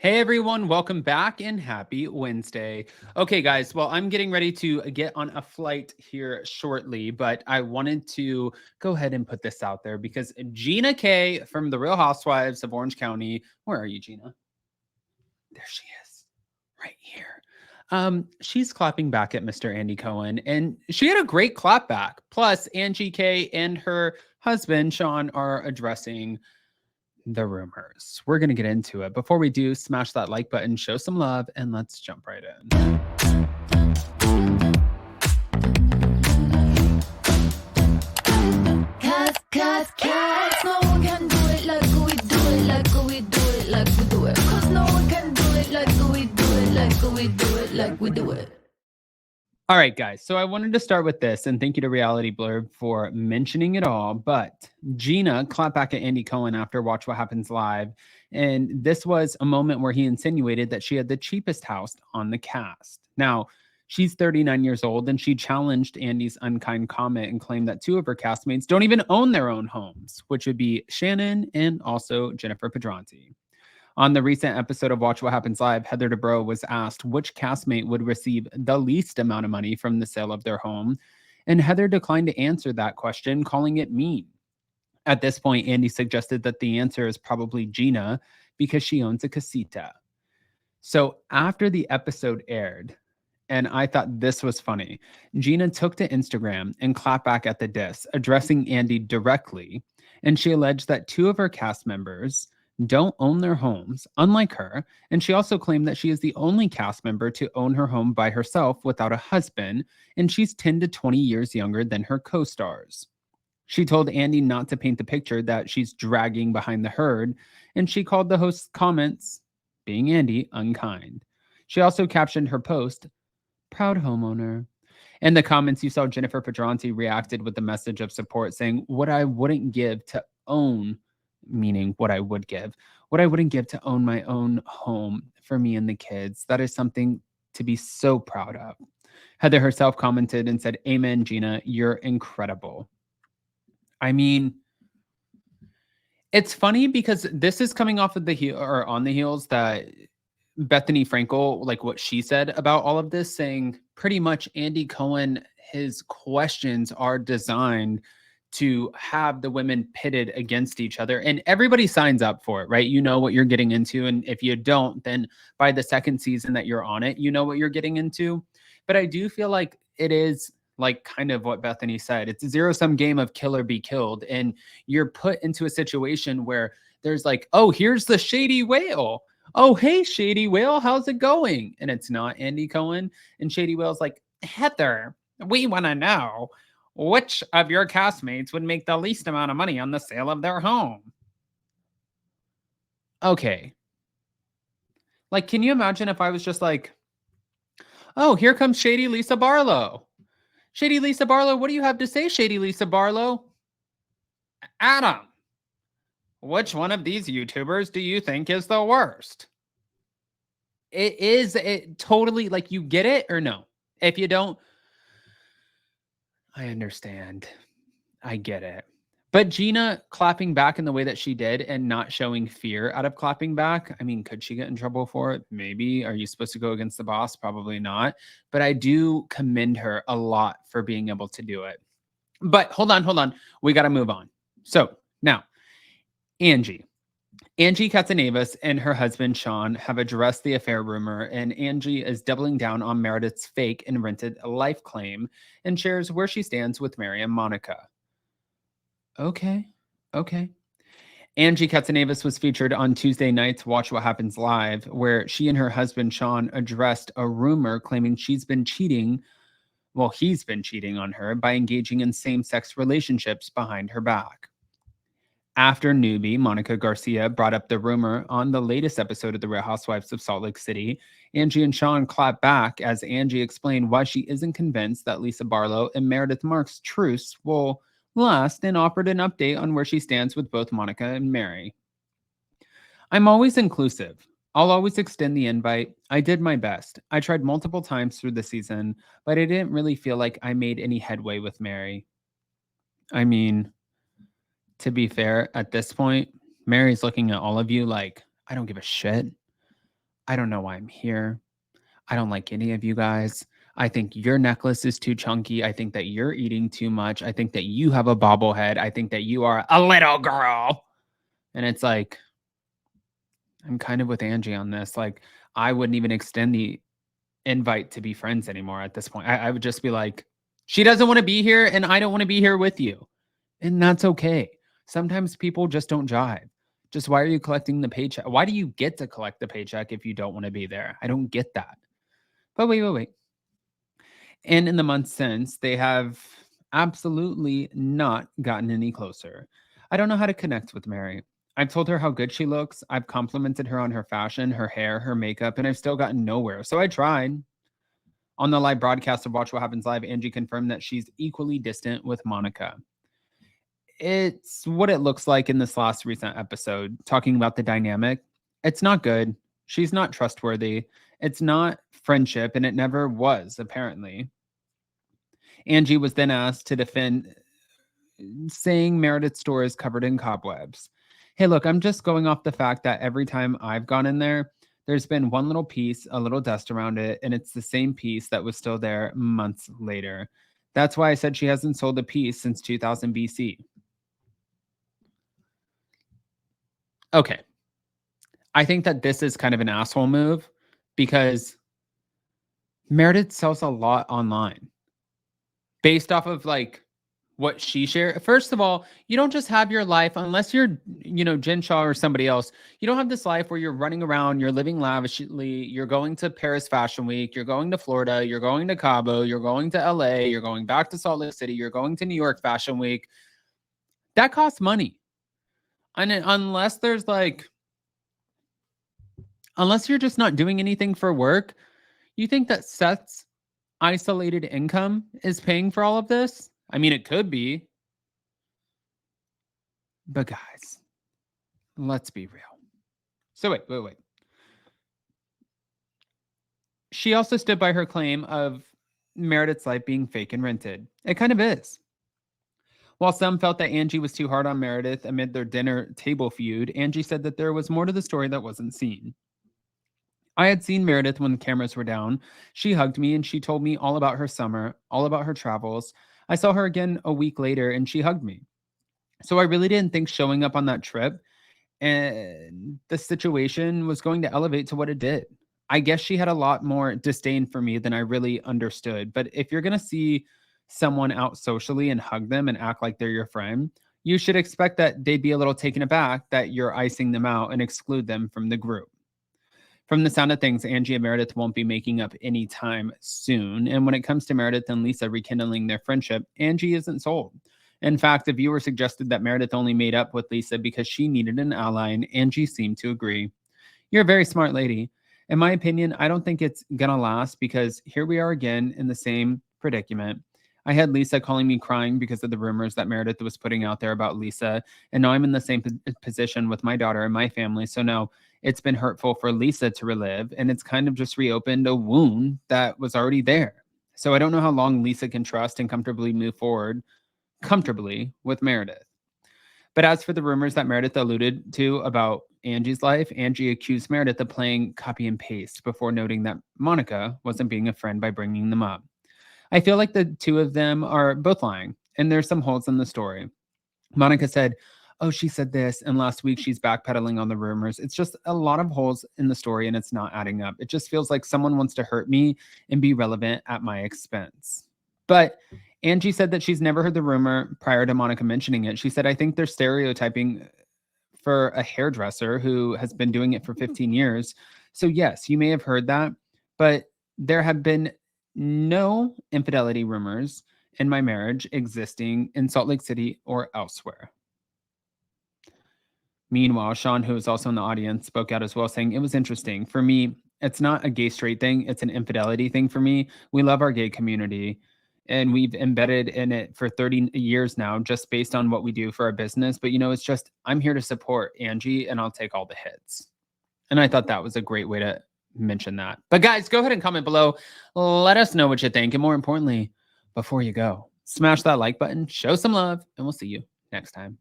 Hey everyone, welcome back and happy Wednesday. Okay, guys, well, I'm getting ready to get on a flight here shortly, but I wanted to go ahead and put this out there because Gina K from the Real Housewives of Orange County, where are you, Gina? There she is, right here. She's clapping back at Mr. Andy Cohen, and she had a great clap back. Plus, Angie K and her husband, Sean, are addressing the rumors. We're going to get into it. Before we do, smash that like button, show some love, and let's jump right in. Cause no one can do it like we do it, like we do it, like we do it. Cause no one can do it like we do it, like we do it, like we do it. All right, guys. So I wanted to start with this, and thank you to Reality Blurb for mentioning it all. But Gina clapped back at Andy Cohen after Watch What Happens Live. And this was a moment where he insinuated that she had the cheapest house on the cast. Now, she's 39 years old, and she challenged Andy's unkind comment and claimed that two of her castmates don't even own their own homes, which would be Shannon and also Jennifer Pedranti. On the recent episode of Watch What Happens Live, Heather Dubrow was asked which castmate would receive the least amount of money from the sale of their home, and Heather declined to answer that question, calling it mean. At this point, Andy suggested that the answer is probably Gina because she owns a casita. So after the episode aired, and I thought this was funny, Gina took to Instagram and clapped back at the diss, addressing Andy directly, and she alleged that two of her cast members don't own their homes, unlike her, and she also claimed that she is the only cast member to own her home by herself without a husband, and she's 10 to 20 years younger than her co-stars. She told Andy not to paint the picture that she's dragging behind the herd, and she called the host's comments, being Andy, unkind. She also captioned her post, "Proud homeowner." In the comments, you saw Jennifer Pedranti reacted with the message of support, saying, "What I wouldn't give to own," meaning what I would give, "what I wouldn't give to own my own home for me and the kids. That is something to be so proud of." Heather herself commented and said, "Amen, Gina, you're incredible." I mean, it's funny because this is coming off of the heel or on the heels that Bethany Frankle, like what she said about all of this, saying pretty much Andy Cohen, his questions are designed to have the women pitted against each other, and everybody signs up for it, right? You know what you're getting into, and if you don't, then by the second season that you're on it, you know what you're getting into. But I do feel like it is like kind of what Bethany said. It's a zero-sum game of kill or be killed, and you're put into a situation where there's like, oh, here's the shady whale. Oh, hey, Shady Whale, how's it going? And it's not Andy Cohen. And Shady Whale's like, "Heather, we want to know which of your castmates would make the least amount of money on the sale of their home." Okay. Like, can you imagine if I was just like, "Oh, here comes Shady Lisa Barlow. Shady Lisa Barlow, what do you have to say, Shady Lisa Barlow?" "Adam, which one of these YouTubers do you think is the worst?" It totally, like, you get it or no? If you don't, I understand. I get it. But Gina clapping back in the way that she did and not showing fear out of clapping back, I mean, could she get in trouble for it? Maybe. Are you supposed to go against the boss? Probably not. But I do commend her a lot for being able to do it. But hold on. We got to move on. So now, Angie. Angie Catania and her husband, Sean, have addressed the affair rumor, and Angie is doubling down on Meredith's fake and rented life claim and shares where she stands with Mary and Monica. Okay. Angie Catania was featured on Tuesday night's Watch What Happens Live, where she and her husband, Sean, addressed a rumor claiming he's been cheating on her by engaging in same-sex relationships behind her back. After newbie Monica Garcia brought up the rumor on the latest episode of The Real Housewives of Salt Lake City, Angie and Sean clapped back as Angie explained why she isn't convinced that Lisa Barlow and Meredith Marks' truce will last, and offered an update on where she stands with both Monica and Mary. "I'm always inclusive. I'll always extend the invite. I did my best. I tried multiple times through the season, but I didn't really feel like I made any headway with Mary." I mean, to be fair, at this point, Mary's looking at all of you like, "I don't give a shit. I don't know why I'm here. I don't like any of you guys. I think your necklace is too chunky. I think that you're eating too much. I think that you have a bobblehead. I think that you are a little girl. And it's like, I'm kind of with Angie on this. Like, I wouldn't even extend the invite to be friends anymore at this point. I would just be like, she doesn't want to be here and I don't want to be here with you. And that's okay. Sometimes people just don't jive. Just why are you collecting the paycheck? Why do you get to collect the paycheck if you don't want to be there? I don't get that. But wait. And in the months since, they have absolutely not gotten any closer. I don't know how to connect with Mary. I've told her how good she looks. I've complimented her on her fashion, her hair, her makeup, and I've still gotten nowhere. So I tried. On the live broadcast of Watch What Happens Live, Angie confirmed that she's equally distant with Monica. It's what it looks like in this last recent episode, talking about the dynamic. It's not good. She's not trustworthy. It's not friendship, and it never was, apparently. Angie was then asked to defend, saying Meredith's store is covered in cobwebs. Hey, look, I'm just going off the fact that every time I've gone in there, there's been one little piece, a little dust around it, and it's the same piece that was still there months later. That's why I said she hasn't sold a piece since 2000 BC. Okay. I think that this is kind of an asshole move because Meredith sells a lot online based off of like what she shared. First of all, you don't just have your life unless you're, Jen Shaw or somebody else. You don't have this life where you're running around, you're living lavishly, you're going to Paris Fashion Week, you're going to Florida, you're going to Cabo, you're going to LA, you're going back to Salt Lake City, you're going to New York Fashion Week. That costs money. And unless there's like, unless you're just not doing anything for work, you think that Seth's isolated income is paying for all of this? I mean, it could be. But guys, let's be real. So wait. She also stood by her claim of Meredith's life being fake and rented. It kind of is. While some felt that Angie was too hard on Meredith amid their dinner table feud, Angie said that there was more to the story that wasn't seen. I had seen Meredith when the cameras were down. She hugged me and she told me all about her summer, all about her travels. I saw her again a week later and she hugged me. So I really didn't think showing up on that trip and the situation was going to elevate to what it did. I guess she had a lot more disdain for me than I really understood. But if you're going to see someone out socially and hug them and act like they're your friend, you should expect that they'd be a little taken aback that you're icing them out and exclude them from the group. From the sound of things, Angie and Meredith won't be making up anytime soon. And when it comes to Meredith and Lisa rekindling their friendship, Angie isn't sold. In fact, the viewer suggested that Meredith only made up with Lisa because she needed an ally, and Angie seemed to agree. You're a very smart lady. In my opinion, I don't think it's going to last because here we are again in the same predicament. I had Lisa calling me crying because of the rumors that Meredith was putting out there about Lisa, and now I'm in the same position with my daughter and my family. So no, it's been hurtful for Lisa to relive, and it's kind of just reopened a wound that was already there. So I don't know how long Lisa can trust and comfortably move forward comfortably with Meredith. But as for the rumors that Meredith alluded to about Angie's life, Angie accused Meredith of playing copy and paste before noting that Monica wasn't being a friend by bringing them up. I feel like the two of them are both lying, and there's some holes in the story. Monica said, oh, she said this, and last week she's backpedaling on the rumors. It's just a lot of holes in the story, and it's not adding up. It just feels like someone wants to hurt me and be relevant at my expense. But Angie said that she's never heard the rumor prior to Monica mentioning it. She said, I think they're stereotyping for a hairdresser who has been doing it for 15 years. So yes, you may have heard that, but there have been no infidelity rumors in my marriage existing in Salt Lake City or elsewhere. Meanwhile, Sean, who is also in the audience, spoke out as well, saying it was interesting. For me, it's not a gay straight thing. It's an infidelity thing for me. We love our gay community and we've embedded in it for 30 years now, just based on what we do for our business. But, it's just, I'm here to support Angie and I'll take all the hits. And I thought that was a great way to mention that. But guys, go ahead and comment below. Let us know what you think. And more importantly, before you go, smash that like button, show some love, and we'll see you next time.